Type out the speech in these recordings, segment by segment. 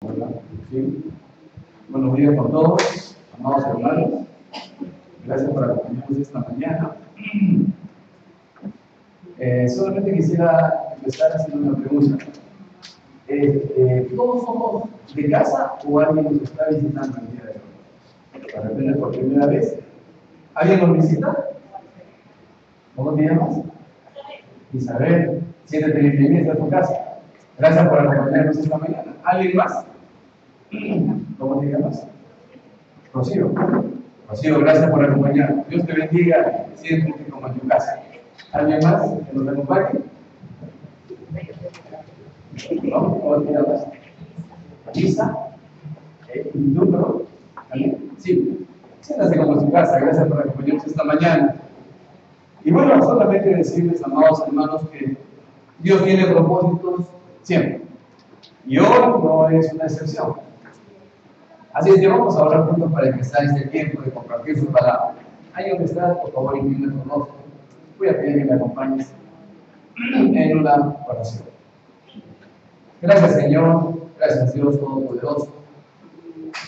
Hola, sí. Buenos días con todos, amados hermanos. Gracias por acompañarnos esta mañana. Solamente quisiera empezar haciendo una pregunta. ¿Todos somos de casa o alguien nos está visitando el día de hoy? De repente por primera vez. ¿Alguien nos visita? ¿Cómo te llamas? Isabel. Siéntete bienvenida a tu casa. Gracias por acompañarnos esta mañana. ¿Alguien más? ¿Cómo te llamas? Rocío. Rocío, gracias por acompañarnos. Dios te bendiga. Siéntete como en tu casa. ¿Alguien más que nos acompañe? ¿No? ¿Cómo te llamas? Lisa. ¿Y tú, no? ¿Alguien? Sí. Siéntase como en su casa. Gracias por acompañarnos esta mañana. Y bueno, solamente decirles, amados hermanos, que Dios tiene propósitos siempre. Y hoy no es una excepción. Así es que vamos a orar juntos para empezar este tiempo de compartir su palabra. Ahí donde estás, por favor, inclina tu rostro. Voy a pedir que me acompañes en una oración. Gracias, Señor. Gracias, Dios Todopoderoso.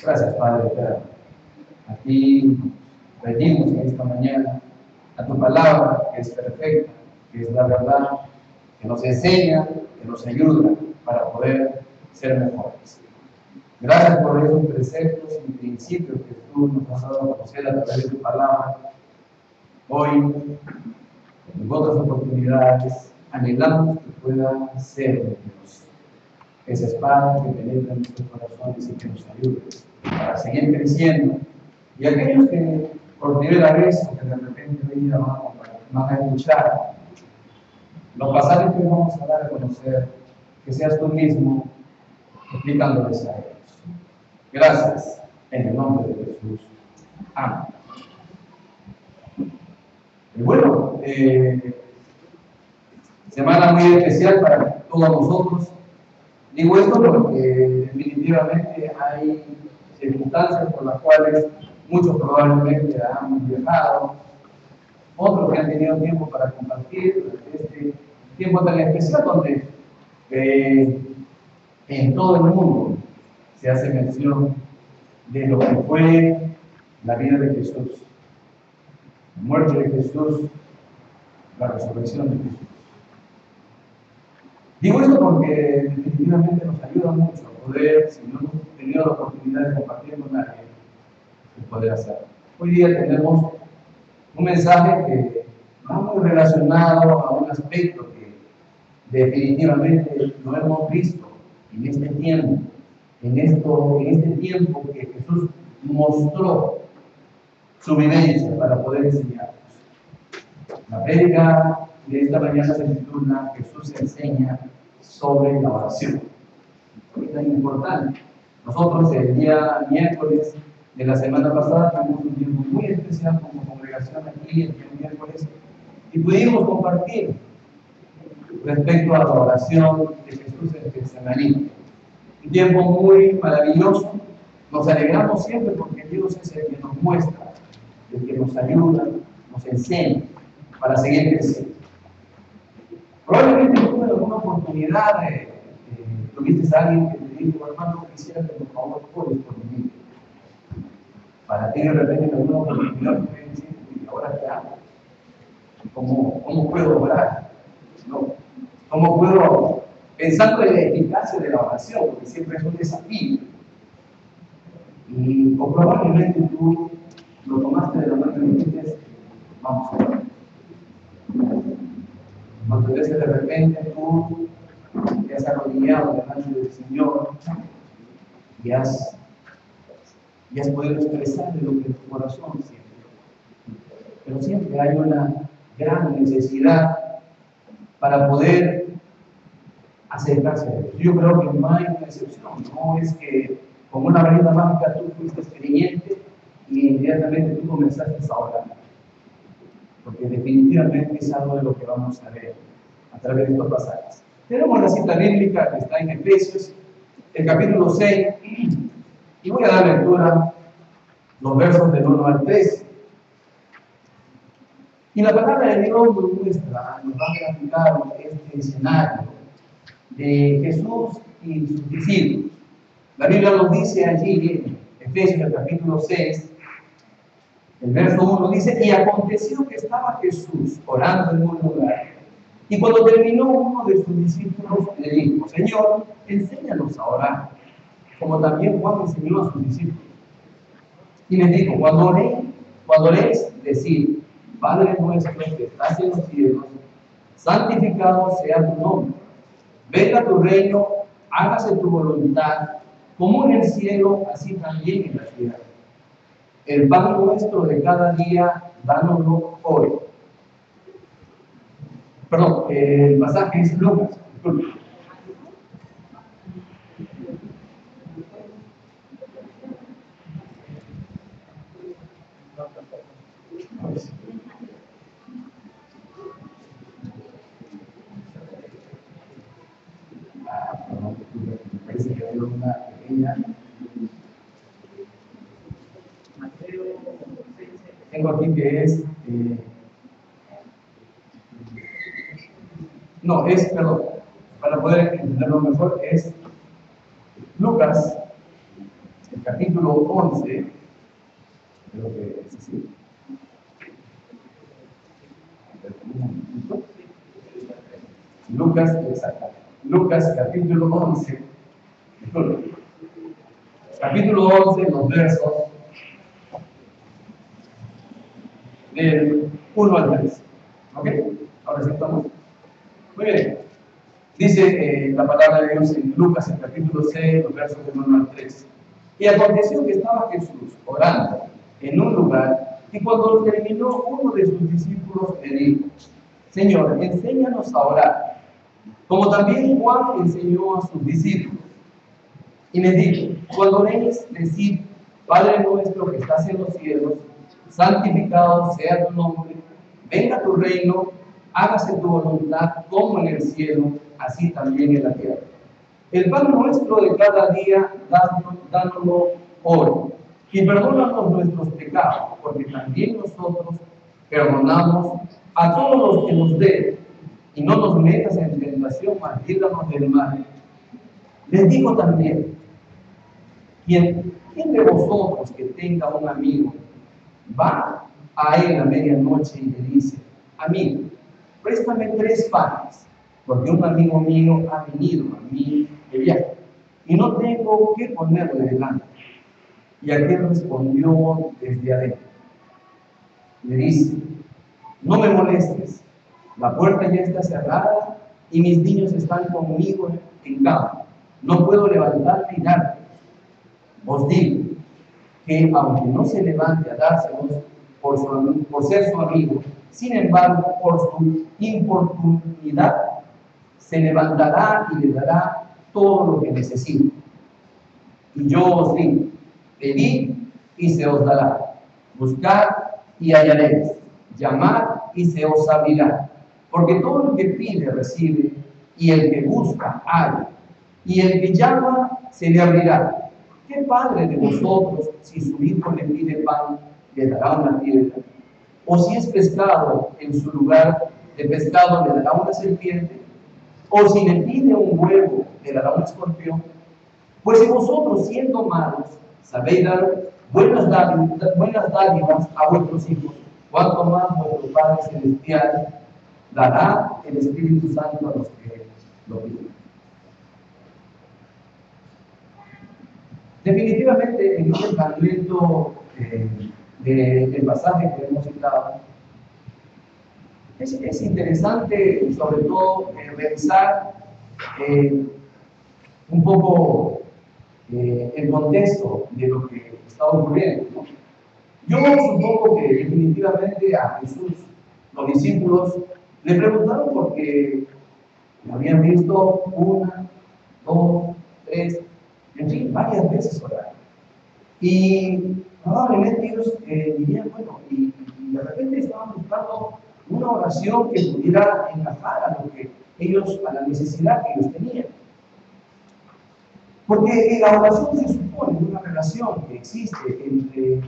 Gracias, Padre eterno. A ti pedimos en esta mañana a tu palabra, que es perfecta, que es la verdad, que nos enseña, que nos ayuda para poder ser mejores. Gracias por esos preceptos y principios que tú nos has dado a conocer a través de tu palabra. Hoy, en otras oportunidades, anhelamos que pueda ser de Dios esa espada que penetra en nuestros corazones y que nos ayude para seguir creciendo. Y aquellos que por primera vez o que de repente hoy van a escuchar los pasajes que vamos a dar a conocer, que seas tú mismo explicándoles a ellos. Gracias, en el nombre de Jesús. Amén. Y bueno, semana muy especial para todos nosotros. Digo esto porque definitivamente hay circunstancias por las cuales muchos probablemente han viajado, otros que han tenido tiempo para compartir este tiempo tan especial donde en todo el mundo se hace mención de lo que fue la vida de Jesús, la muerte de Jesús, la resurrección de Jesús. Digo esto porque definitivamente nos ayuda mucho a poder, si no hemos tenido la oportunidad de compartir con alguien, de poder hacerlo. Hoy día tenemos un mensaje que va muy relacionado a un aspecto que definitivamente lo hemos visto en este tiempo, en este tiempo que Jesús mostró su vivencia para poder enseñarnos. La prédica de esta mañana se titula Jesús enseña sobre la oración. Es tan importante. Nosotros el día miércoles de la semana pasada tuvimos un tiempo muy especial como congregación aquí el día miércoles y pudimos compartir respecto a la oración de Jesús en Getsemaní. Un tiempo muy maravilloso. Nos alegramos siempre porque Dios es el que nos muestra, el que nos ayuda, nos enseña para seguir creciendo. Probablemente tú en alguna oportunidad tuviste a alguien que te dijo, hermano, quisiera que por favor ores por mí. Para ti de repente en alguna oportunidad puedes decir, ¿y ahora qué hago? ¿Cómo puedo orar? ¿No? ¿Cómo puedo, pensando en la eficacia de la oración, porque siempre es un desafío? O probablemente tú lo tomaste de la mano y dijiste, vamos a orar. Cuando ves que de repente tú te has arrodillado delante del Señor y has podido expresar de lo que tu corazón siente. Pero siempre hay una gran necesidad para poder acercarse a Dios. Yo creo que no hay una excepción, no es que como una varita mágica tú fuiste creyente y inmediatamente tú comenzaste a orar. Porque definitivamente es algo de lo que vamos a ver a través de estos pasajes. Tenemos la cita bíblica que está en Efesios, el capítulo 6, y voy a dar lectura los versos del 1 al 3. Y la palabra de Dios nos muestra, nos va a graficar este escenario de Jesús y sus discípulos. La Biblia nos dice allí en Efesios, el capítulo 6, el verso 1 dice: y aconteció que estaba Jesús orando en un lugar, y cuando terminó, uno de sus discípulos le dijo: Señor, enséñanos a orar, como también Juan enseñó a sus discípulos. Y les dijo: cuando oréis, decid: Padre nuestro que estás en los cielos, santificado sea tu nombre. Venga tu reino, hágase tu voluntad, como en el cielo, así también en la tierra. El pan nuestro de cada día, dánoslo hoy. Perdón, el pasaje es Lucas. Perdón, me parece que hay una pequeña. Tengo aquí que es. No, es, perdón, para poder entenderlo mejor, es Lucas, el capítulo 11, creo que es así. Lucas, exacto. Lucas, capítulo 11. Capítulo 11, los versos del 1 al 3. ¿Ok? Ahora sí estamos. Muy bien. Dice la palabra de Dios en Lucas, en capítulo 6, los versos del 1 al 3. Y aconteció que estaba Jesús orando en un lugar, y cuando terminó, uno de sus discípulos le dijo: Señor, enséñanos a orar, como también Juan enseñó a sus discípulos. Y les dijo: cuando oréis, decid: Padre nuestro que estás en los cielos, santificado sea tu nombre, venga tu reino, hágase tu voluntad como en el cielo, así también en la tierra. El pan nuestro de cada día, dánoslo hoy, y perdónanos nuestros pecados, porque también nosotros perdonamos a todos los que nos deben, y no nos metas en tentación, mas líbranos del mal. Les digo también: ¿quién de vosotros que tenga un amigo va a él a medianoche y le dice: amigo, préstame 3 panes, porque un amigo mío ha venido a mí de viaje y no tengo qué ponerle delante? Y aquel respondió desde adentro, le dice: no me molestes, la puerta ya está cerrada y mis niños están conmigo en cama, no puedo levantarme y darte. Os digo que aunque no se levante a dárselos por ser su amigo, sin embargo, por su importunidad, se levantará y le dará todo lo que necesite. Y yo os digo: pedid y se os dará, buscad y hallaréis, llamad y se os abrirá. Porque todo el que pide recibe, y el que busca halla, y el que llama se le abrirá. ¿Qué padre de vosotros, si su hijo le pide pan, le dará una piedra? O si es pescado, en su lugar de pescado le dará una serpiente? O si le pide un huevo, le dará un escorpión. Pues si vosotros, siendo malos, sabéis dar buenas dádivas a vuestros hijos, cuánto más vuestro Padre Celestial dará el Espíritu Santo a los que lo piden. Definitivamente, en este fragmento del pasaje que hemos citado, es interesante, sobre todo, revisar un poco el contexto de lo que está ocurriendo, ¿no? Yo supongo que definitivamente a Jesús, los discípulos, le preguntaron porque lo habían visto 1, 2, 3, en fin, varias veces orar. Y probablemente ellos dirían: bueno, y de repente estaban buscando una oración que pudiera encajar a lo que ellos, a la necesidad que ellos tenían. Porque la oración se supone una relación que existe entre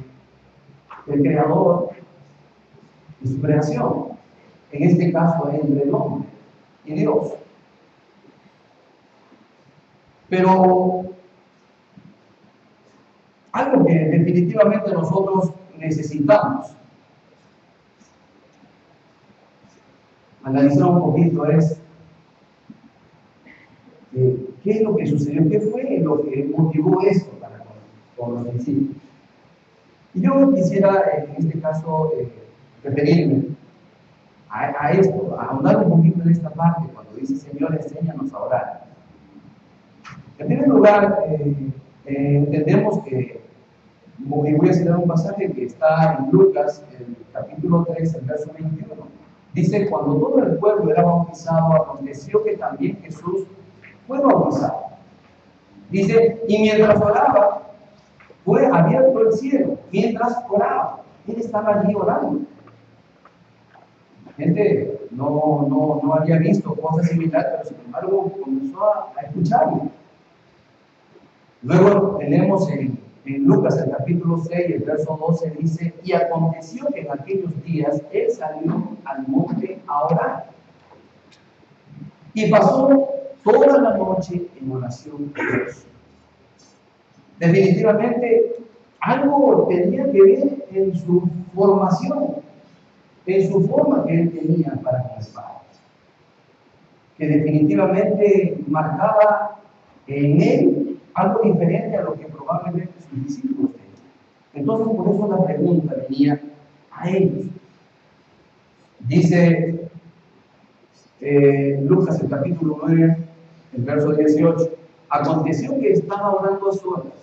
el Creador y su creación, en este caso entre el hombre y Dios. Pero algo que definitivamente nosotros necesitamos analizar un poquito es qué es lo que sucedió, qué fue lo que motivó esto con los discípulos. Y yo quisiera en este caso referirme a esto, a ahondar un poquito en esta parte cuando dice Señor, enséñanos a orar. En primer lugar, entendemos que, y voy a citar un pasaje que está en Lucas, el capítulo 3, el verso 21. Dice, cuando todo el pueblo era bautizado, aconteció que también Jesús fue bautizado. Dice, y mientras oraba, fue abierto el cielo. Mientras oraba, él estaba allí orando. La gente no había visto cosas similares, pero sin embargo comenzó a escucharlo. Luego tenemos en Lucas, el capítulo 6, el verso 12, dice, y aconteció que en aquellos días él salió al monte a orar. Y pasó toda la noche en oración con Dios. Definitivamente, algo tenía que ver en su formación, en su forma que él tenía para con el Padre, que definitivamente marcaba en él algo diferente a lo que probablemente sus discípulos tenían. Entonces, por eso la pregunta venía a ellos. Dice Lucas, el capítulo 9, el verso 18, aconteció que estaba orando a solas,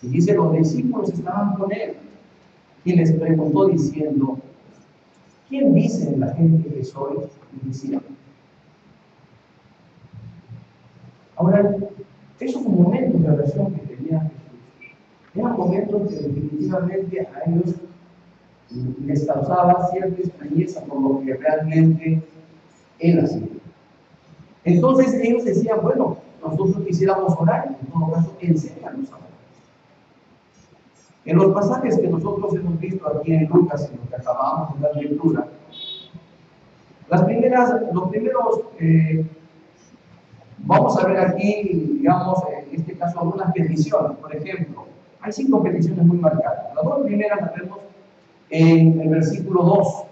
y dice, los discípulos estaban con él, y les preguntó diciendo, ¿quién dice la gente que soy? Y decían. Ahora, esos momentos de oración que tenía Jesús, eran momentos que definitivamente a ellos les causaba cierta extrañeza por lo que realmente él hacía. Entonces ellos decían, bueno, nosotros quisiéramos orar, en todo caso, enséñanos a orar. En los pasajes que nosotros hemos visto aquí en Lucas, en lo que acabamos de dar lectura, los primeros, vamos a ver aquí, digamos, en este caso, algunas peticiones. Por ejemplo, hay 5 peticiones muy marcadas. Las 2 primeras las vemos en el versículo 2,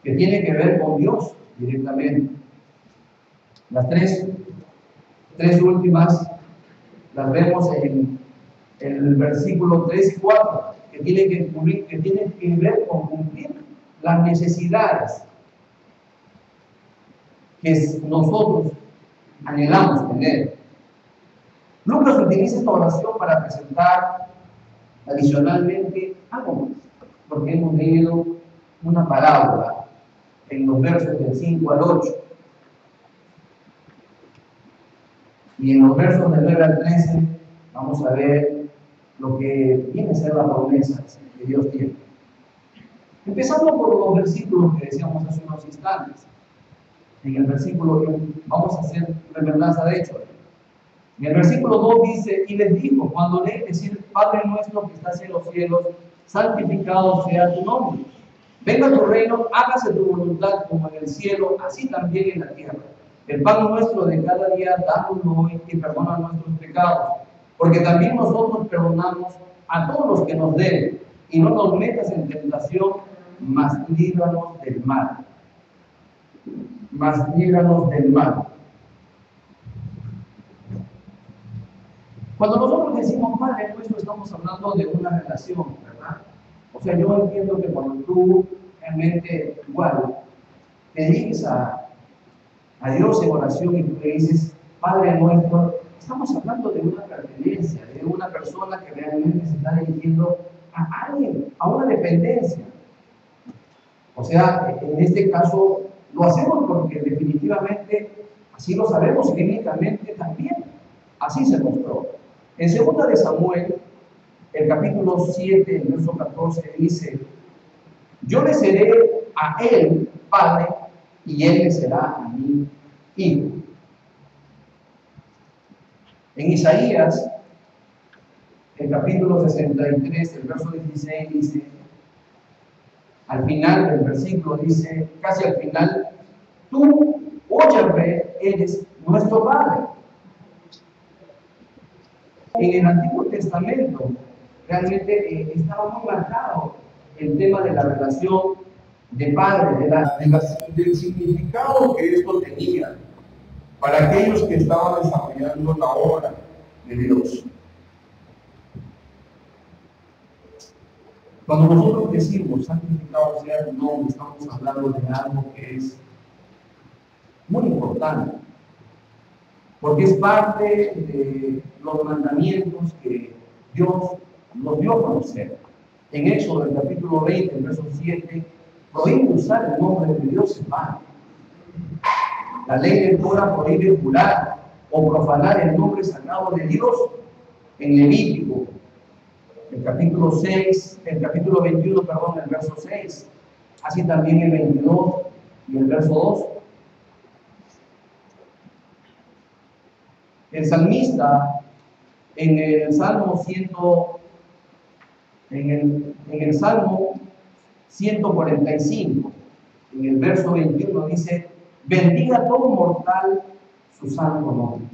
que tiene que ver con Dios directamente. Las tres últimas las vemos en el versículo 3 y 4, que tienen que ver con cumplir las necesidades que nosotros anhelamos tener. Lucas utiliza esta oración para presentar adicionalmente algo más, porque hemos leído una parábola en los versos del 5 al 8. Y en los versos del 9 al 13 vamos a ver lo que viene a ser la promesa que Dios tiene. Empezando por los versículos que decíamos hace unos instantes. En el versículo 1 vamos a hacer remembranza de hecho. En el versículo 2 dice, y les dijo, cuando lees decir, Padre nuestro que estás en los cielos, santificado sea tu nombre. Venga tu reino, hágase tu voluntad como en el cielo, así también en la tierra. El pan nuestro de cada día, dánoslo hoy y perdona nuestros pecados, porque también nosotros perdonamos a todos los que nos deben, y no nos metas en tentación, mas líbranos del mal. Mas líbranos del mal. Cuando nosotros decimos Padre nuestro, estamos hablando de una relación, ¿verdad? O sea, yo entiendo que cuando tú realmente igual te diriges a Dios en oración y tú le dices Padre nuestro, estamos hablando de una pertenencia, de una persona que realmente se está dirigiendo a alguien, a una dependencia. O sea, en este caso lo hacemos porque definitivamente así lo sabemos, clínicamente también, así se mostró. En 2 de Samuel, el capítulo 7, el verso 14 dice, yo le seré a él padre y él le será a mí hijo. En Isaías, el capítulo 63, el verso 16 dice, al final del versículo dice, casi al final, tú, oh Yahvé, eres nuestro Padre. En el Antiguo Testamento realmente estaba muy marcado el tema de la relación de padre, del significado que esto tenía para aquellos que estaban desarrollando la obra de Dios. Cuando nosotros decimos santificado sea tu nombre, estamos hablando de algo que es muy importante, porque es parte de los mandamientos que Dios nos dio a conocer. En Éxodo, el capítulo 20, el verso 7, prohíbe usar el nombre de Dios en vano. La ley de Torah prohíbe jurar o profanar el nombre sagrado de Dios. En Levítico, el capítulo 6, el capítulo 21, perdón, el verso 6, así también el 22 y el verso 2. El salmista en el Salmo 145, en el verso 21 dice: bendiga todo mortal su santo nombre.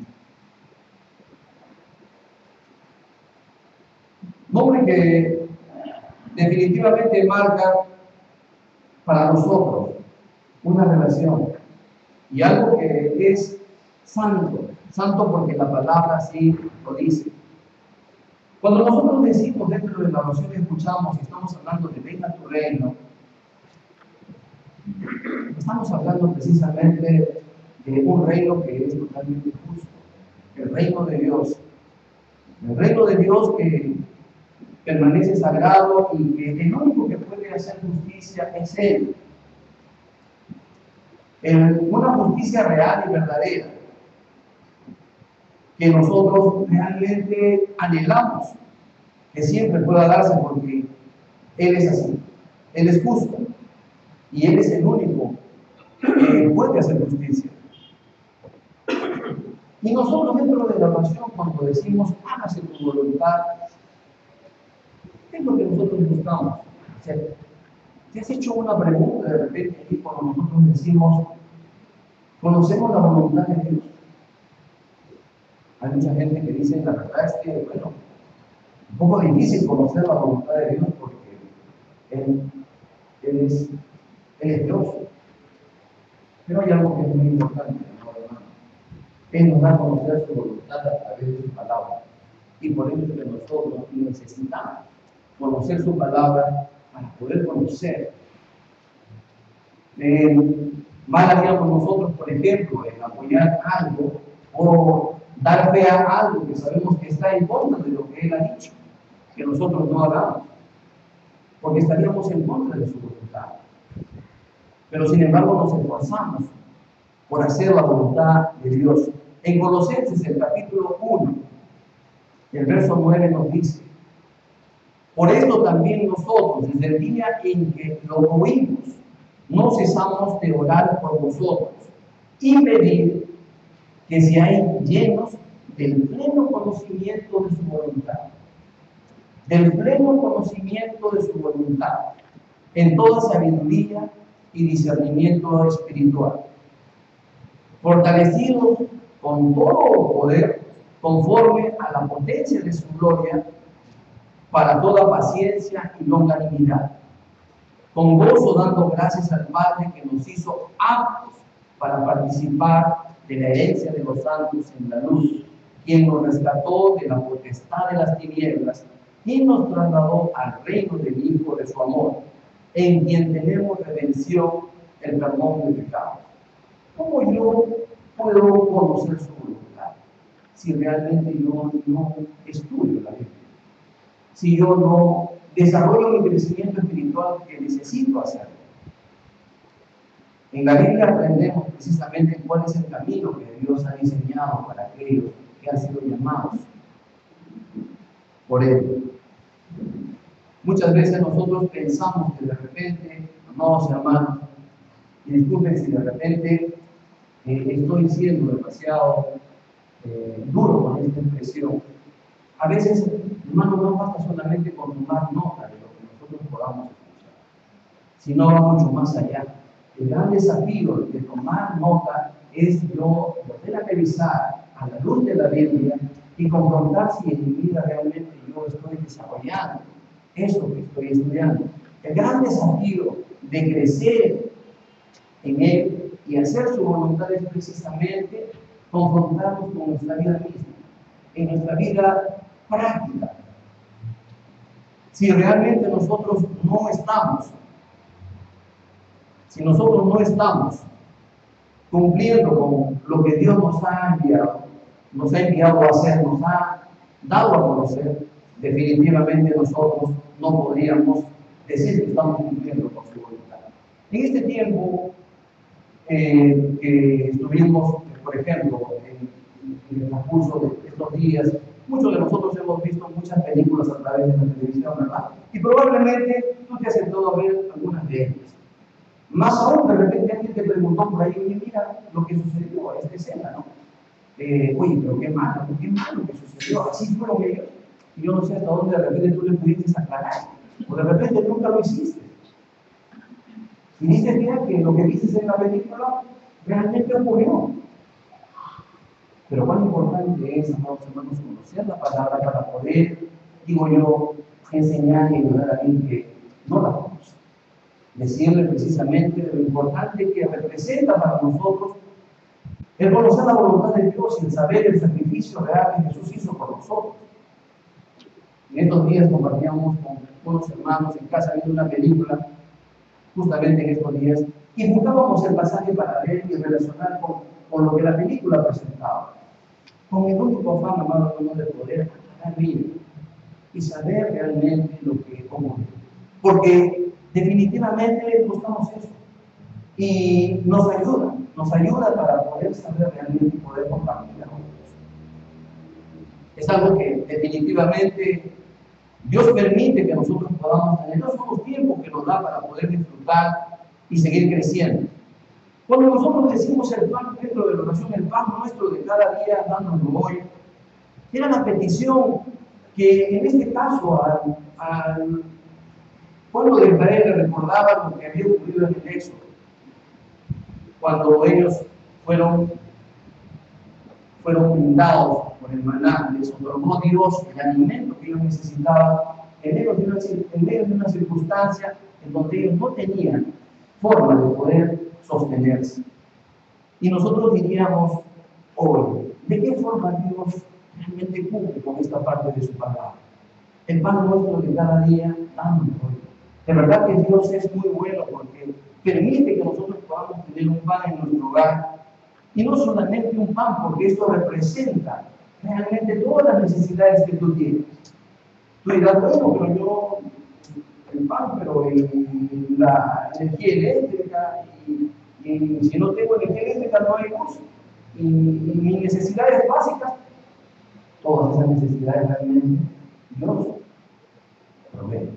Nombre que definitivamente marca para nosotros una relación y algo que es santo, santo porque la palabra así lo dice. Cuando nosotros decimos dentro de la oración que escuchamos y estamos hablando de venga tu reino, estamos hablando precisamente de un reino que es totalmente justo, el reino de Dios. El reino de Dios que permanece sagrado y que el único que puede hacer justicia es Él. Una justicia real y verdadera que nosotros realmente anhelamos que siempre pueda darse porque Él es así, Él es justo y Él es el único que puede hacer justicia. Y nosotros dentro de la oración, cuando decimos hágase tu voluntad, ¿qué es lo que nosotros buscamos hacer? ¿Te has hecho una pregunta de repente aquí cuando nosotros decimos conocemos la voluntad de Dios? Hay mucha gente que dice, la verdad es que, bueno, un poco difícil conocer la voluntad de Dios porque Él es Dios. Pero hay algo que es muy importante, ¿no, hermano? Él nos da a conocer su voluntad a través de su palabra. Y por eso es que nosotros necesitamos conocer su palabra para poder conocer. Mal haríamos nosotros, por ejemplo, en apoyar algo o dar fe a algo que sabemos que está en contra de lo que Él ha dicho, que nosotros no hagamos, porque estaríamos en contra de su voluntad. Pero sin embargo nos esforzamos por hacer la voluntad de Dios. En Colosenses, el capítulo 1, el verso 9 nos dice: por esto también nosotros, desde el día en que lo oímos, no cesamos de orar por vosotros y pedir que seáis llenos del pleno conocimiento de su voluntad, del pleno conocimiento de su voluntad, en toda sabiduría y discernimiento espiritual, fortalecidos con todo poder, conforme a la potencia de su gloria, para toda paciencia y longanimidad, con gozo dando gracias al Padre que nos hizo aptos para participar de la herencia de los santos en la luz, quien nos rescató de la potestad de las tinieblas y nos trasladó al reino del Hijo de su amor, en quien tenemos redención, el perdón de pecados. ¿Cómo yo puedo conocer su voluntad si realmente yo no estudio la Biblia? Si yo no desarrollo el crecimiento espiritual que necesito hacer. En la Biblia aprendemos precisamente cuál es el camino que Dios ha diseñado para aquellos que han sido llamados por Él. Muchas veces nosotros pensamos que de repente, amados hermanos, y disculpen si de repente estoy siendo demasiado duro con esta expresión. A veces, hermano, no basta solamente con tomar nota de lo que nosotros podamos escuchar, sino va mucho más allá. El gran desafío de tomar nota es yo poder revisar a la luz de la Biblia y confrontar si en mi vida realmente yo estoy desarrollando eso que estoy estudiando. El gran desafío de crecer en Él y hacer su voluntad es precisamente confrontarnos con nuestra vida misma, en nuestra vida práctica. Si realmente nosotros no estamos, si nosotros no estamos cumpliendo con lo que Dios nos ha enviado a hacer, nos ha dado a conocer, definitivamente nosotros no podríamos decir que estamos cumpliendo con su voluntad. En este tiempo que estuvimos, por ejemplo, en el transcurso de estos días, muchos de nosotros hemos visto muchas películas a través de la televisión, ¿verdad? Y probablemente tú te has sentado a ver algunas de ellas. Más aún, de repente alguien te preguntó por ahí, oye, mira lo que sucedió a esta escena, ¿no? Oye, pero qué malo que sucedió, así fueron ellos. Y yo no sé hasta dónde de repente tú le pudiste aclarar, o de repente nunca lo hiciste. Y dices, mira, que lo que dices en la película realmente ocurrió. Pero cuán importante es, amados hermanos, conocer la palabra para poder, digo yo, enseñar y ayudar a alguien que no la conoce. Decirle precisamente de lo importante que representa para nosotros el conocer la voluntad de Dios y el saber el sacrificio real que Jesús hizo por nosotros. En estos días compartíamos con unos hermanos en casa viendo una película, justamente en estos días, y buscábamos el pasaje para ver y relacionar con lo que la película presentaba. Con el único afán, amados hermanos, de poder aclarar bien y saber realmente lo que ocurre. Porque definitivamente buscamos eso. Y nos ayuda para poder saber realmente y poder compartir a otros. Es algo que definitivamente Dios permite que nosotros podamos tener los nuevos tiempos que nos da para poder disfrutar y seguir creciendo. Cuando nosotros decimos el pan dentro de la oración, el pan nuestro de cada día, dándonos hoy, era la petición que en este caso al pueblo de Israel le recordaba lo que había ocurrido en el Éxodo, cuando ellos fueron brindados por el maná, les otorgó Dios el alimento que ellos necesitaban en medio de una circunstancia en donde ellos no tenían forma de poder sostenerse. Y nosotros diríamos hoy, ¿de qué forma Dios realmente cumple con esta parte de su palabra? El pan nuestro de cada día, dándonos hoy. De verdad que Dios es muy bueno porque permite que nosotros podamos tener un pan en nuestro hogar. Y no solamente un pan, porque esto representa realmente todas las necesidades que tú tienes. Tú dirás, bueno, pero yo, el pan, pero la energía eléctrica, y si no tengo energía eléctrica no hay luz. Y mis necesidades básicas, todas esas necesidades realmente Dios provee.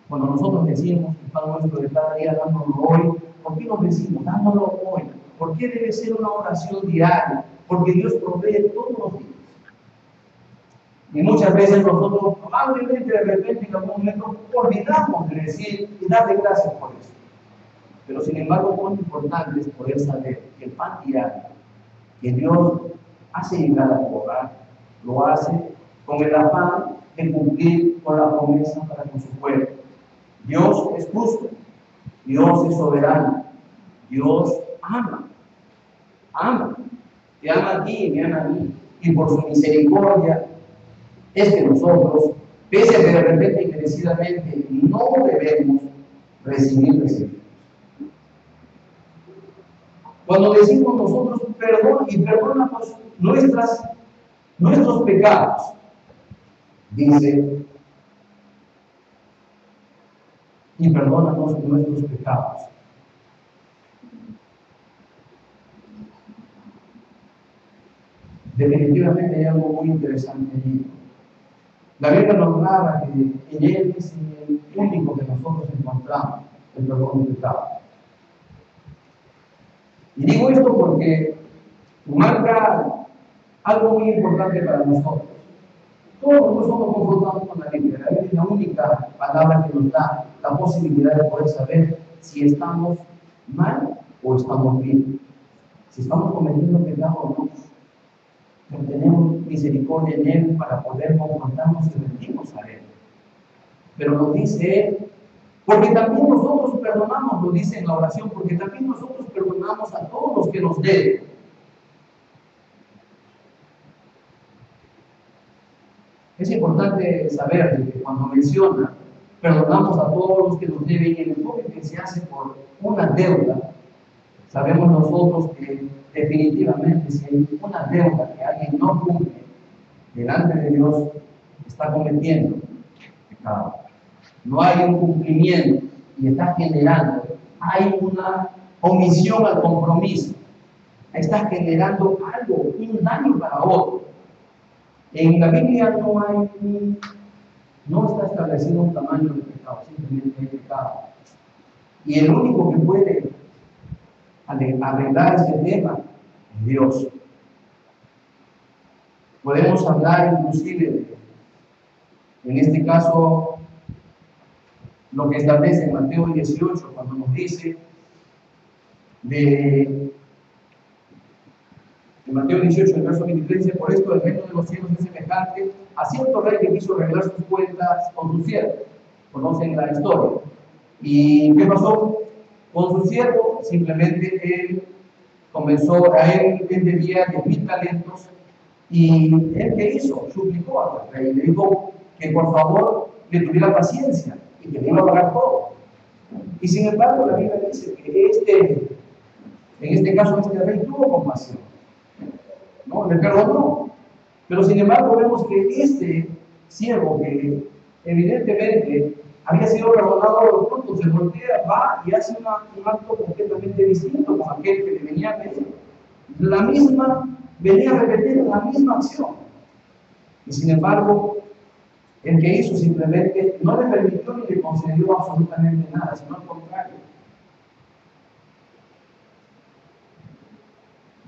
Cuando nosotros decimos el pan nuestro de cada día, dándolo hoy, ¿por qué nos decimos dándolo hoy? ¿Por qué debe ser una oración diaria? Porque Dios provee todos los días. Y muchas veces nosotros probablemente de repente en algún momento olvidamos de decir y darle gracias por eso. Pero sin embargo, cuán importante es poder saber que el pan diario que Dios hace llegar a tu hogar, lo hace con el afán de cumplir con la promesa para con su pueblo. Dios es justo, Dios es soberano, Dios ama, te ama a ti y me ama a mí, y por su misericordia es que nosotros, pese a que de repente y merecidamente no debemos recibir. Cuando decimos nosotros perdón y perdónanos nuestros pecados, dice, y perdónanos nuestros pecados. Definitivamente hay algo muy interesante allí. La Biblia nos narra que en Él es el único que nosotros encontramos el perdón de pecados. Y digo esto porque marca algo muy importante para nosotros. Todos nosotros somos confrontados con la Biblia. La Biblia es la única palabra que nos da la posibilidad de poder saber si estamos mal o estamos bien. Si estamos cometiendo pecado o no. pero tenemos misericordia en Él para poder confrontarnos y rendirnos a Él. Pero nos dice Él, porque también nosotros perdonamos, lo dice en la oración, porque también nosotros perdonamos a todos los que nos deben. Es importante saber que cuando menciona perdonamos a todos los que nos deben y el enfoque que se hace por una deuda, sabemos nosotros que definitivamente si hay una deuda que alguien no cumple delante de Dios, está cometiendo pecado. No hay un cumplimiento y está generando, hay una omisión al compromiso, está generando algo, un daño para otro. En la Biblia no está establecido un tamaño de pecado, simplemente hay pecado. Y el único que puede arreglar este tema es Dios. Podemos hablar inclusive, en este caso, lo que establece en Mateo 18, cuando nos dice en Mateo 18, el verso 23, dice: por esto el reino de los cielos es semejante a cierto rey que quiso arreglar sus cuentas con su siervo. Conocen la historia. ¿Y qué pasó con su siervo? Simplemente él comenzó, él debía 10,000 talentos, y él, ¿qué hizo? Suplicó al rey, le dijo que por favor le tuviera paciencia y que le iba a pagar todo. Y sin embargo la Biblia dice que en este caso este rey tuvo compasión, ¿no? Le perdonó. Pero sin embargo vemos que este siervo, que evidentemente había sido perdonado, de pronto se voltea, va y hace un acto completamente distinto con aquel que le venía a pedir. Venía a repetir la misma acción. Y sin embargo, el que hizo simplemente no le permitió ni le concedió absolutamente nada, sino al contrario.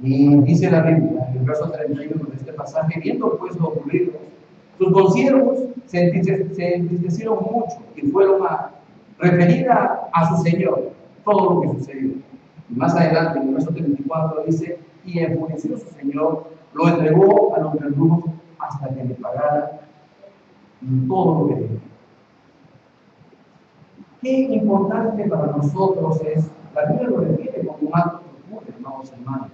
Y dice la Biblia, en el verso 31 de este pasaje: viendo pues lo ocurrido, sus consiervos se entristecieron mucho y fueron a referir a su señor todo lo que sucedió. Y más adelante, en el verso 34, dice: y enfureció su señor, lo entregó a los verdugos hasta que le pagara todo lo que tenía. Qué importante para nosotros es, la Biblia lo define como un acto que ocurre, amados hermanos.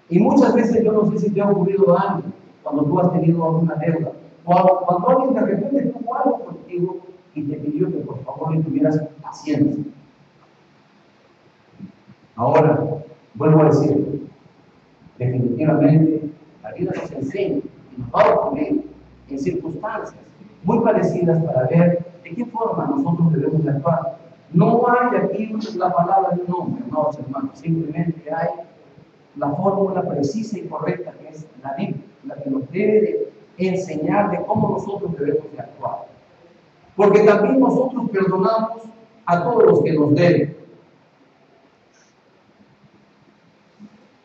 Y muchas veces, yo no sé si te ha ocurrido algo cuando tú has tenido alguna deuda, o cuando alguien de repente tuvo algo contigo y te pidió que por favor le tuvieras paciencia. Ahora, vuelvo a decir, definitivamente la vida nos enseña y nos va a ocurrir en circunstancias muy parecidas para ver de qué forma nosotros debemos de actuar. No hay aquí la palabra de un hombre, amados hermanos, simplemente hay la fórmula precisa y correcta que es la Biblia, la que nos debe de enseñar de cómo nosotros debemos de actuar. Porque también nosotros perdonamos a todos los que nos deben.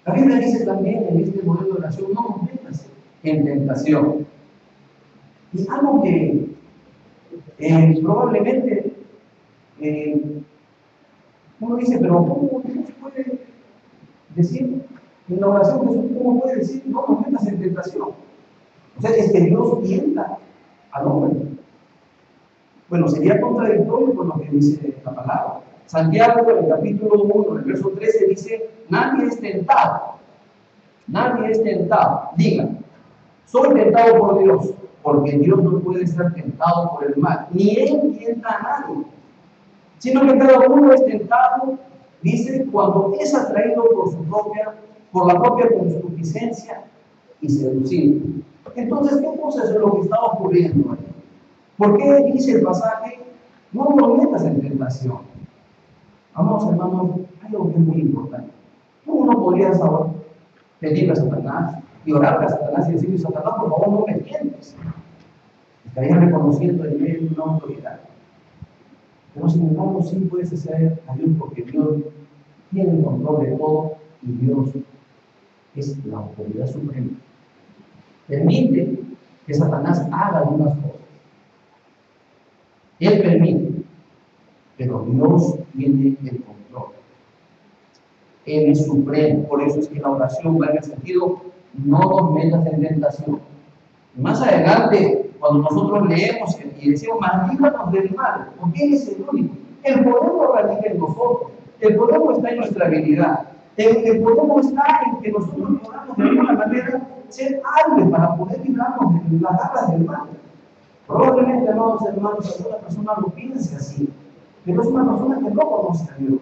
La Biblia dice también en este modelo de oración: no nos metas en tentación. Y algo que probablemente uno dice, pero ¿cómo se puede decir en la oración Jesús? ¿Cómo puede decir no nos metas en tentación? O sea, es que Dios tienta al hombre. Bueno, sería contradictorio con lo que dice la palabra. Santiago, en el capítulo 1, en el verso 13, dice: nadie es tentado. Nadie es tentado. Diga: soy tentado por Dios, porque Dios no puede ser tentado por el mal, ni Él tienta a nadie, sino que cada uno es tentado, dice, cuando es atraído por la propia concupiscencia y seducido. Entonces, ¿qué cosa es lo que está ocurriendo ahí? ¿Por qué dice el pasaje: no nos metas en tentación? Vamos, hermanos, hay algo que es muy importante. Tú no podrías ahora pedirle a Satanás y orarle a Satanás y decirle: Satanás, por favor, no me tientes. Estarías reconociendo en él una autoridad. Pero sin embargo, sí puedes hacer a Dios, porque Dios tiene el control de todo y Dios es la autoridad suprema. Permite que Satanás haga algunas cosas. Él permite, pero Dios tiene el control. Él es supremo. Por eso es que la oración va en el sentido no nos metas en tentación. Más adelante, cuando nosotros leemos y decimos, mas líbranos del mal, porque Él es el único. El poder no radica en nosotros, el poder no está en nuestra habilidad, el poder no está en que nosotros podamos de alguna manera ser hábiles para poder librarnos de las garras del mal. Probablemente, amados hermanos, alguna persona lo piense así, pero es una persona que no conoce a Dios,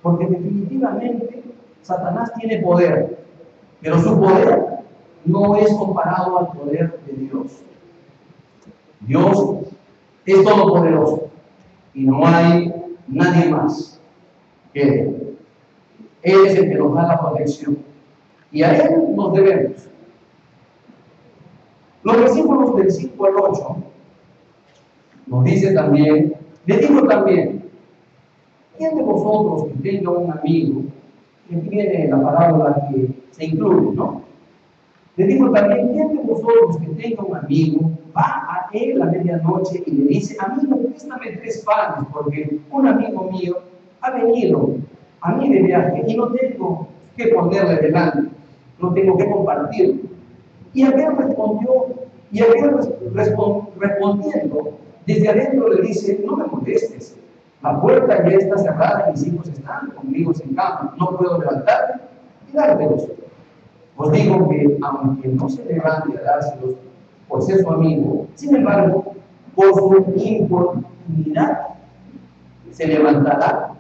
porque definitivamente Satanás tiene poder, pero su poder no es comparado al poder de Dios. Dios es todopoderoso y no hay nadie más que Él. Él es el que nos da la protección y a Él nos debemos. Los versículos del 5 al 8 nos dice también, le digo también, ¿quién de vosotros que tenga un amigo, que tiene la parábola que se incluye, ¿no? Le digo también, ¿quién de vosotros que tenga un amigo va a él a medianoche y le dice, amigo, préstame 3 panes, porque un amigo mío ha venido a mí de viaje y no tengo que ponerle delante, no tengo que compartirlo? Y aquel respondió, respondiendo, desde adentro le dice, no me molestes, la puerta ya está cerrada y mis hijos están conmigo en cama, no puedo levantarme y dártelos. Os digo que aunque no se levante a dárselos por ser su amigo, sin embargo, por su importunidad se levantará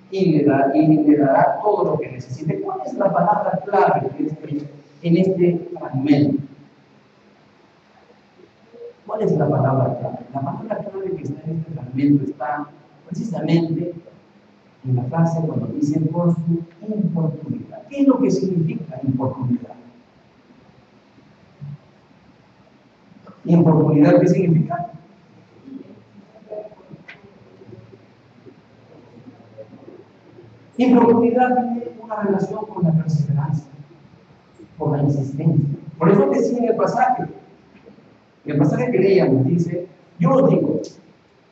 y le dará todo lo que necesite. ¿Cuál es la palabra clave en este fragmento? ¿Cuál es la palabra clave? La palabra clave que está en este fragmento está precisamente en la frase cuando dice por su importunidad. ¿Qué es lo que significa importunidad? ¿Importunidad qué significa? Importunidad tiene una relación con la perseverancia, con la insistencia. Por eso decía en el pasaje que leíamos, dice, yo os digo,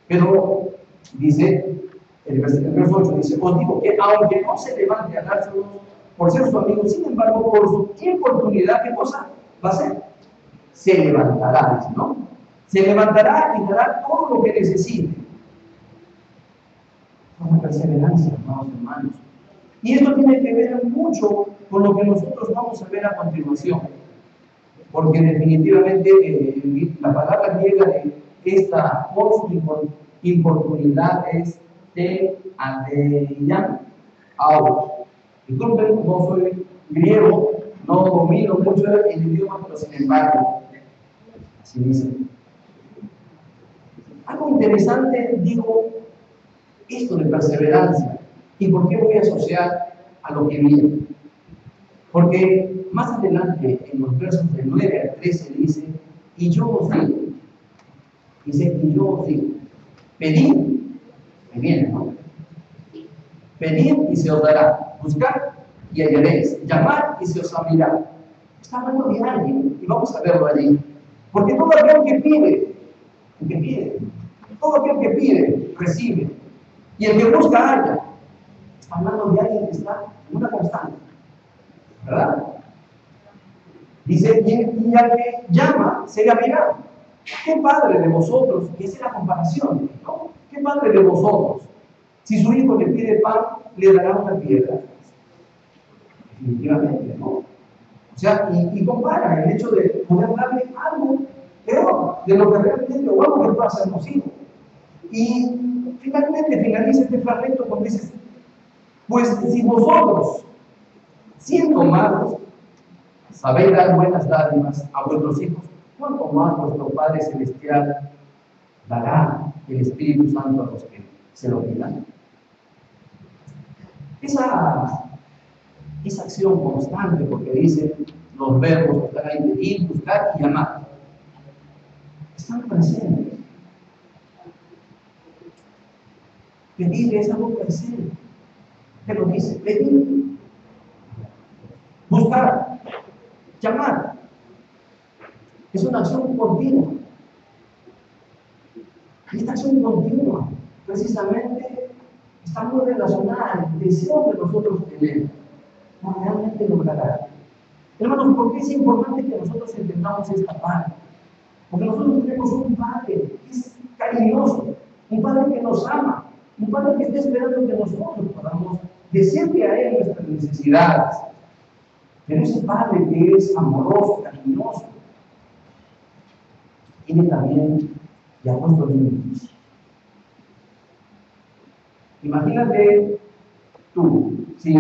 pero dice, el verso 8 dice, os digo que aunque no se levante a dárselos por ser su amigo, sin embargo, por su importunidad, ¿qué cosa va a hacer? Se levantará, dice, ¿no? Se levantará y dará todo lo que necesite. Con la perseverancia, amados hermanos. Y esto tiene que ver mucho con lo que nosotros vamos a ver a continuación. Porque definitivamente la palabra griega de esta importunidad es de adeian out. Disculpen, no soy griego, no domino mucho el idioma, pero sin embargo, así dice. Algo interesante, digo, esto de perseverancia. ¿Y por qué voy a asociar a lo que viene? Porque más adelante, en los versos del 9 al 13, dice, y yo os digo, dice, y yo os digo, pedid, me viene, ¿no? Pedid y se os dará, buscad y hallaréis, llamad y se os abrirá. Está hablando de alguien, y vamos a verlo allí. Porque todo aquel que pide, todo aquel que pide, recibe. Y el que busca, halla. Está hablando de alguien que está en una constante. ¿Verdad? Dice, y al que llama, se le abrirá. ¿Qué padre de vosotros? Y esa es la comparación, ¿no? ¿Qué padre de vosotros? Si su hijo le pide pan, le dará una piedra. Definitivamente, ¿no? O sea, y compara el hecho de poder darle algo peor de lo que realmente o algo que pueda ser posible. Y finalmente finaliza este fragmento cuando dice, pues si vosotros, siendo malos, sabéis dar buenas dádivas a vuestros hijos, ¿cuánto más vuestro Padre Celestial dará el Espíritu Santo a los que se lo pidan? Esa acción constante, porque dice los verbos que están ahí, pedir, buscar y llamar, están presentes. Pedir es algo presente. ¿Qué lo dice? Pedir, buscar, llamar. Es una acción continua. Y esta acción continua, precisamente, está muy relacionada al deseo que nosotros tenemos por realmente logrará. Hermanos, ¿por qué es importante que nosotros entendamos esta parte? Porque nosotros tenemos un Padre que es cariñoso, un Padre que nos ama, un Padre que está esperando que nosotros podamos decirle a Él nuestras necesidades. Pero ese Padre que es amoroso, cariñoso, tiene también y ha puesto límites. Imagínate tú, si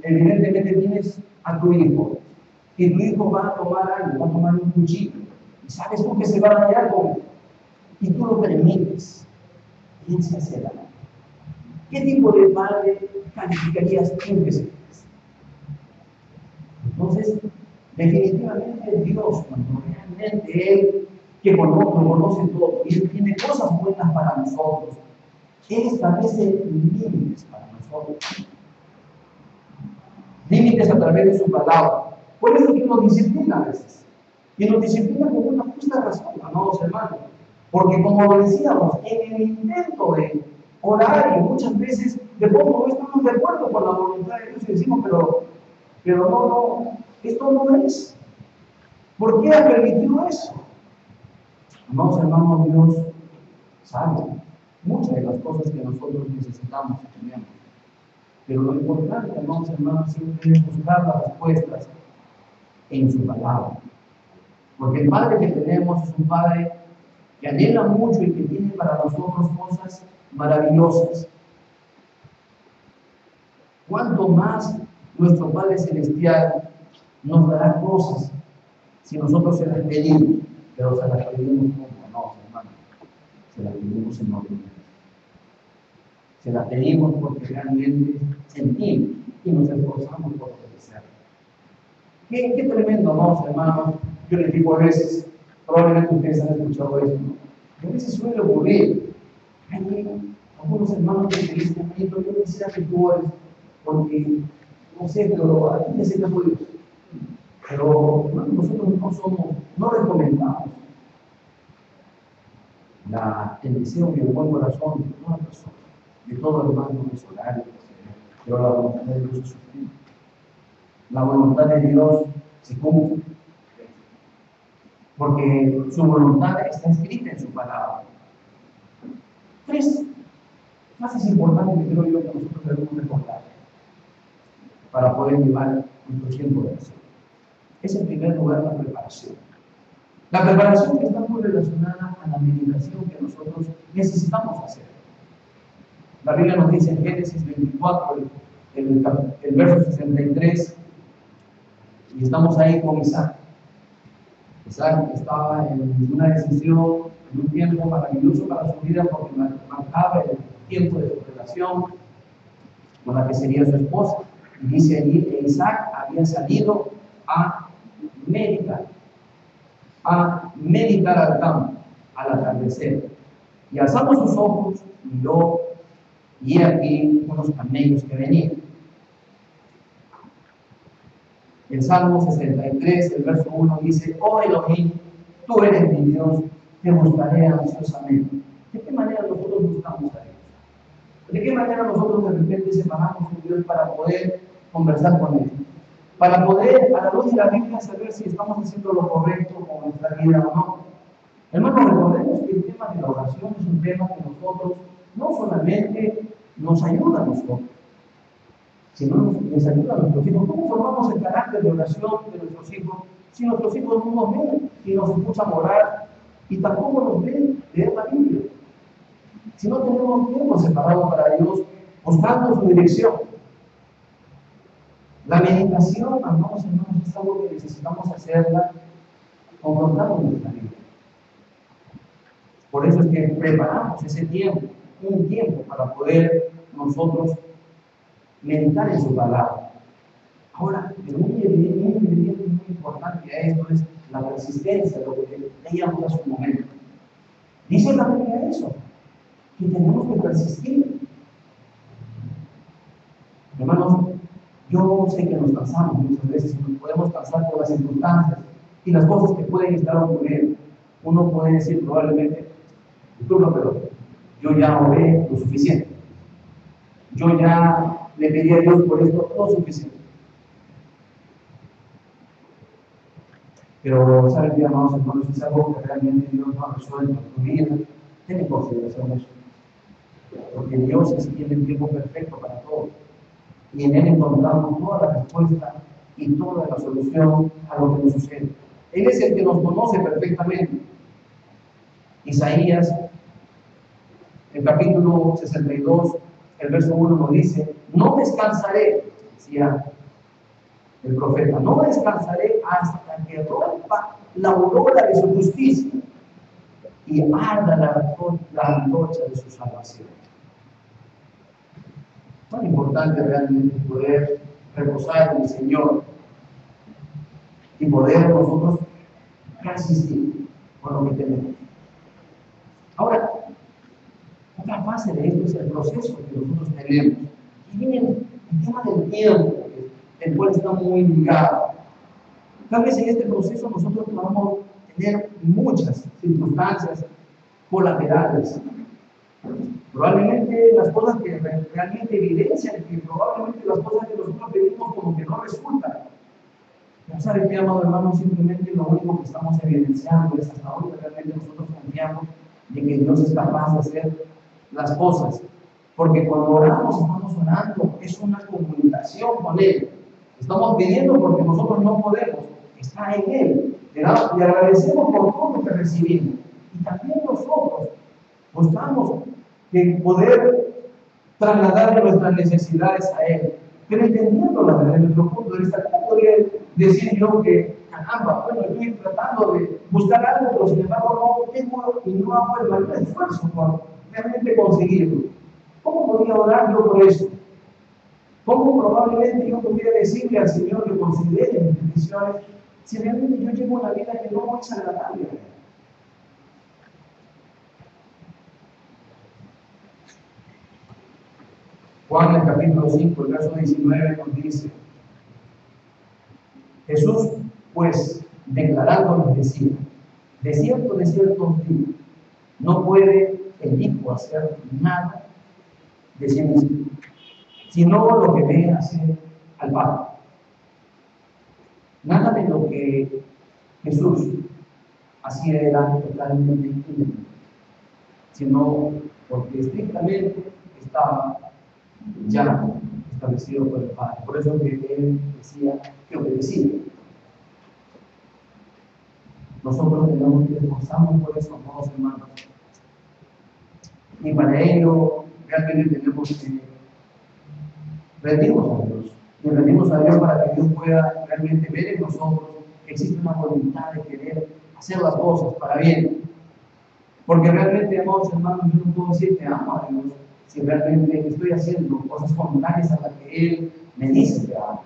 evidentemente tienes a tu hijo, y tu hijo va a tomar algo, va a tomar un cuchillo, y sabes tú que se va a dañar con él, y tú lo permites, ¿quién se hace daño? ¿Qué tipo de padre calificarías tú que seas? Entonces, definitivamente Dios, cuando realmente Él, que lo conoce todo, y Él tiene cosas buenas para nosotros, Él establece límites para nosotros. Límites a través de su palabra. Por eso que nos disciplina a veces. Y nos disciplina con una justa razón, amados hermanos. Porque como lo decíamos, en el intento de orar, y muchas veces de poco no estamos de acuerdo con la voluntad de Dios y decimos, pero no, esto no es. ¿Por qué ha permitido eso? Amados hermanos, Dios sabe muchas de las cosas que nosotros necesitamos y tenemos. Pero lo importante, amados hermanos, siempre es buscar las respuestas en su palabra. Porque el Padre que tenemos es un Padre que anhela mucho y que tiene para nosotros cosas maravillosas. Cuanto más nuestro Padre Celestial nos dará cosas si nosotros se las pedimos, pero se las pedimos como no, hermano, se las pedimos en obediencia. Se las pedimos porque realmente sentimos y nos esforzamos por obedecer. Qué tremendo, amados hermanos. Yo les digo a veces, probablemente ustedes han escuchado esto, ¿no? Que a veces suele ocurrir. Hay algunos hermanos que me dicen, yo quisiera que tú ores, porque, no sé, pero a ti me sé que soy Dios. Pero nosotros no recomendamos el deseo y el buen corazón de toda persona, de todo hermano venezolano, pero la voluntad de Dios se sufre. La voluntad de Dios se cumple. Porque su voluntad está escrita en su palabra. Tres fases importantes que creo yo que nosotros debemos recordar para poder llevar nuestro tiempo de oración. Es en primer lugar la preparación. La preparación que está muy relacionada a la meditación que nosotros necesitamos hacer. La Biblia nos dice en Génesis 24, el verso 63, y estamos ahí con Isaac. Isaac estaba en una decisión, en un tiempo maravilloso para su vida, porque marcaba el tiempo de su relación con la que sería su esposa. Y dice allí que Isaac había salido a meditar al campo, al atardecer. Y alzando sus ojos, miró, y aquí unos camellos que venían. El Salmo 63, el verso 1 dice: Oh Elohim, tú eres mi Dios, te buscaré ansiosamente. ¿De qué manera nosotros buscamos a Dios? ¿De qué manera nosotros de repente separamos con Dios para poder conversar con Él? Para poder, a la luz de la Biblia, saber si estamos haciendo lo correcto con nuestra vida o no. Hermanos, recordemos que el tema de la oración es un tema que nosotros no solamente nos ayuda a nosotros, sino les ayuda a nuestros hijos. ¿Cómo formamos el carácter de oración de nuestros hijos si nuestros hijos no nos ven y nos escuchan orar y tampoco nos ven leer la Biblia? Si no tenemos tiempo separado para Dios, buscando su dirección. La meditación, hermanos, es algo que necesitamos hacerla confrontando nuestra vida. Por eso es que preparamos ese tiempo, un tiempo para poder nosotros meditar en su palabra. Ahora, un ingrediente muy importante a esto es la persistencia, lo que leíamos hace un momento. Dice la Biblia eso, que tenemos que persistir. Hermanos, yo sé que nos cansamos muchas veces, nos podemos cansar por las circunstancias y las cosas que pueden estar ocurriendo. Uno puede decir probablemente, pero yo ya oré lo suficiente. Yo ya le pedí a Dios por esto lo suficiente. Pero, ¿saben qué, amados hermanos? Es algo que realmente Dios no ha resuelto en tu vida. Ten en consideración eso. Porque Dios es quien tiene el tiempo perfecto para todo. Y en Él encontramos toda la respuesta y toda la solución a lo que nos sucede. Él es el que nos conoce perfectamente. Isaías, el capítulo 62, el verso 1 nos dice: no descansaré, decía el profeta, no descansaré hasta que rompa la aurora de su justicia y arda la antorcha de su salvación. Tan importante realmente poder reposar en el Señor y poder nosotros resistir con lo que tenemos. Ahora, otra fase de esto es el proceso que nosotros tenemos. Y viene el tema del tiempo, el cual está muy ligado. Tal vez en este proceso nosotros podamos tener muchas circunstancias colaterales. Probablemente las cosas que realmente evidencian, que probablemente las cosas que nosotros pedimos como que no resultan. Ya saben que, amado hermano, simplemente lo único que estamos evidenciando es hasta ahora realmente nosotros confiamos de que Dios es capaz de hacer las cosas. Porque cuando oramos, estamos orando, es una comunicación con Él. Estamos pidiendo porque nosotros no podemos, está en Él. Le agradecemos por todo lo que recibimos. Y también nosotros buscamos poder trasladar nuestras necesidades a Él. Pero entendiéndolas desde nuestro punto de vista, ¿cómo podría decir yo que, caramba, bueno, estoy tratando de buscar algo, pero sin embargo no tengo y no hago el mayor esfuerzo por realmente conseguirlo? ¿Cómo podría orar yo por eso? ¿Cómo probablemente yo pudiera decirle al Señor que considere mis peticiones si realmente yo llevo una vida que no es agradable? Juan, en el capítulo 5, el verso 19, nos dice: Jesús, pues, declarándonos, decía: de cierto os digo, no puede el Hijo hacer nada de sí mismo, sino lo que ve hacer al Padre. Nada de lo que Jesús hacía era totalmente independiente, sino porque estrictamente estaba ya establecido por el Padre. Por eso que Él decía que obedecía. Nosotros tenemos que esforzarnos por eso, amados hermanos. Y para ello realmente tenemos que rendirnos a Dios. Y rendirnos a Dios para que Dios pueda realmente ver en nosotros que existe una voluntad de querer hacer las cosas para bien. Porque realmente, amados hermanos, yo no puedo decir que amo a Dios si realmente estoy haciendo cosas contrarias a las que Él me dice que haga.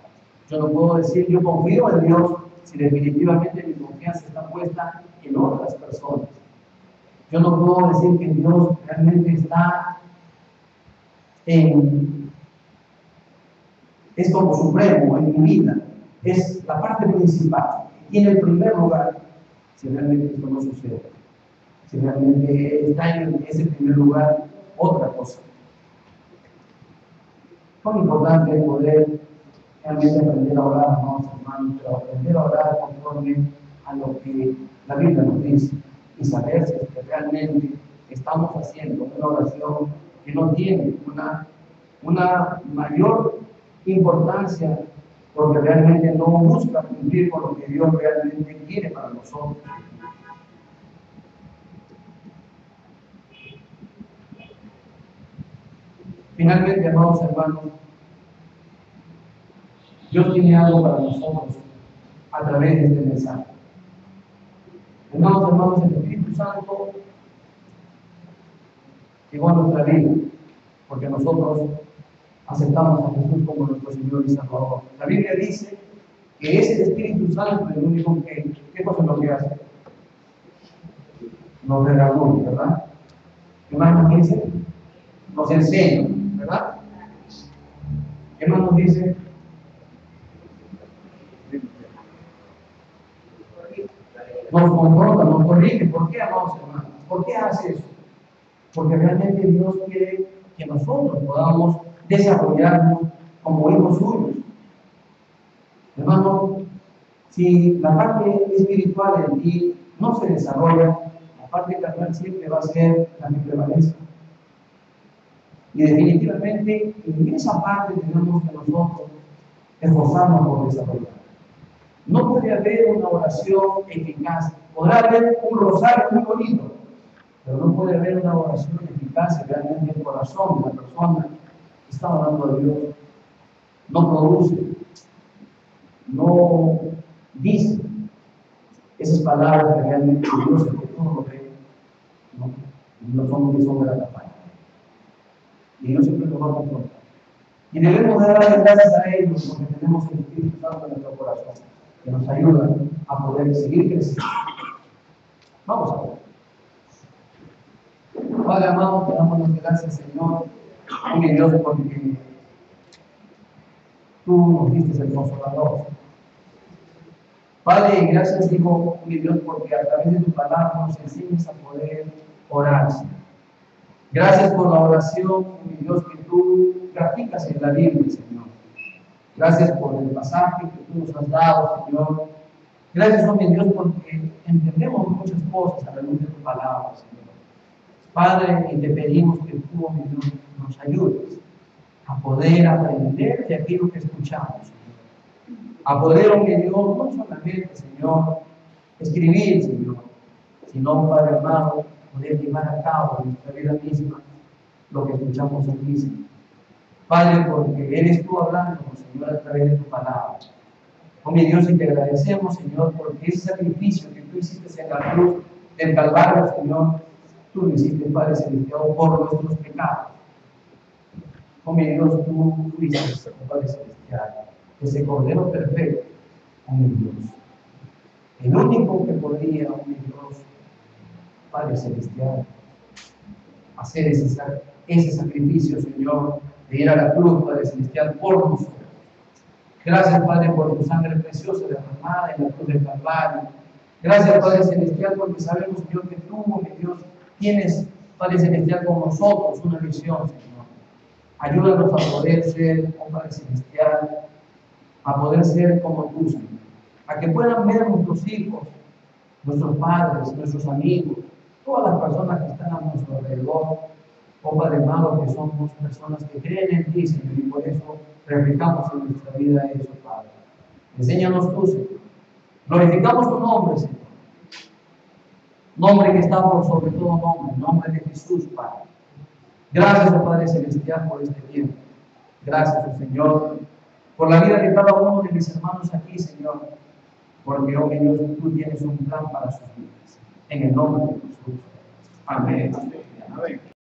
Yo no puedo decir yo confío en Dios si definitivamente mi confianza está puesta en otras personas. Yo no puedo decir que Dios realmente es como supremo en mi vida, es la parte principal. Y en el primer lugar, si realmente esto no sucede, si realmente está en ese primer lugar otra cosa. Muy importante es poder realmente aprender a orar, amados hermanos, pero aprender a orar conforme a lo que la Biblia nos dice y saber si es que realmente estamos haciendo una oración que no tiene una mayor importancia porque realmente no busca cumplir con lo que Dios realmente quiere para nosotros. Finalmente, amados hermanos, Dios tiene algo para nosotros a través de este mensaje. Amados hermanos, el Espíritu Santo llegó a nuestra vida porque nosotros aceptamos a Jesús como nuestro Señor y Salvador. La Biblia dice que es el Espíritu Santo el único que, ¿qué cosa es lo que hace? Nos redarguye, ¿verdad? ¿Qué más nos dice? Nos enseña, ¿verdad? ¿Qué más nos dice? Nos confronta, nos corrige. ¿Por qué, amados hermanos? ¿Por qué hace eso? Porque realmente Dios quiere que nosotros podamos desarrollarnos como hijos suyos. Hermanos, Si la parte espiritual en ti no se desarrolla, la parte carnal siempre va a ser la que prevalezca. Y definitivamente en esa parte tenemos que nosotros esforzarnos por desarrollar. No puede haber una oración eficaz. Podrá haber un rosario muy bonito, pero no puede haber una oración eficaz si realmente el corazón de la persona que está orando a Dios no produce, no dice esas palabras que realmente Dios, el que todo lo ve, no son que son de la campaña. Y Dios siempre nos va a confrontar. Y debemos darle gracias a ellos porque tenemos el Espíritu Santo en nuestro corazón, que nos ayuda a poder seguir creciendo. Vamos a ver. Padre amado, te damos las gracias, Señor, mi Dios, porque tú nos diste el Consolador. Padre, gracias, digo, mi Dios, porque a través de tu palabra nos enseñas a poder orar, Señor. Gracias por la oración, mi Dios, que tú practicas en la Biblia, Señor. Gracias por el pasaje que tú nos has dado, Señor. Gracias, mi Dios, porque entendemos muchas cosas a la luz de tu palabra, Señor. Padre, y te pedimos que tú, mi Dios, nos ayudes a poder aprender de aquello que escuchamos, Señor. A poder, mi Dios, no solamente, Señor, escribir, Señor, sino, Padre amado, poder llevar a cabo en nuestra vida misma lo que escuchamos aquí, Señor. Padre, porque eres tú hablando, Señor, a través de tu palabra. Oh, mi Dios, y te agradecemos, Señor, porque ese sacrificio que tú hiciste en la cruz del Calvario, Señor, tú lo hiciste, Padre Celestial, por nuestros pecados. Oh, mi Dios, tú fuiste, Padre Celestial, ese Cordero perfecto, oh, mi Dios. El único que podría, oh, mi Dios, Padre Celestial, hacer ese sacrificio, Señor, de ir a la cruz, Padre Celestial, por nosotros. Gracias, Padre, por tu sangre preciosa derramada en la cruz del Calvario. Gracias, Padre Celestial, porque sabemos, Dios, que tú, mi Dios, tienes, Padre Celestial, con nosotros una visión, Señor. Ayúdanos a poder ser, oh Padre Celestial, a poder ser como tú, Señor. A que puedan ver nuestros hijos, nuestros padres, nuestros amigos, todas las personas que están a nuestro alrededor, oh Padre amado, que somos personas que creen en ti, Señor, y por eso replicamos en nuestra vida eso, Padre. Enséñanos tú, Señor. Glorificamos tu nombre, Señor. Nombre que está por sobre todo nombre, nombre de Jesús, Padre. Gracias, oh Padre Celestial, por este tiempo. Gracias, oh Señor, por la vida de cada uno de mis hermanos aquí, Señor. Porque, oh mi Dios, tú tienes un plan para sus vidas. En el nombre de Jesús. Amén. Amén.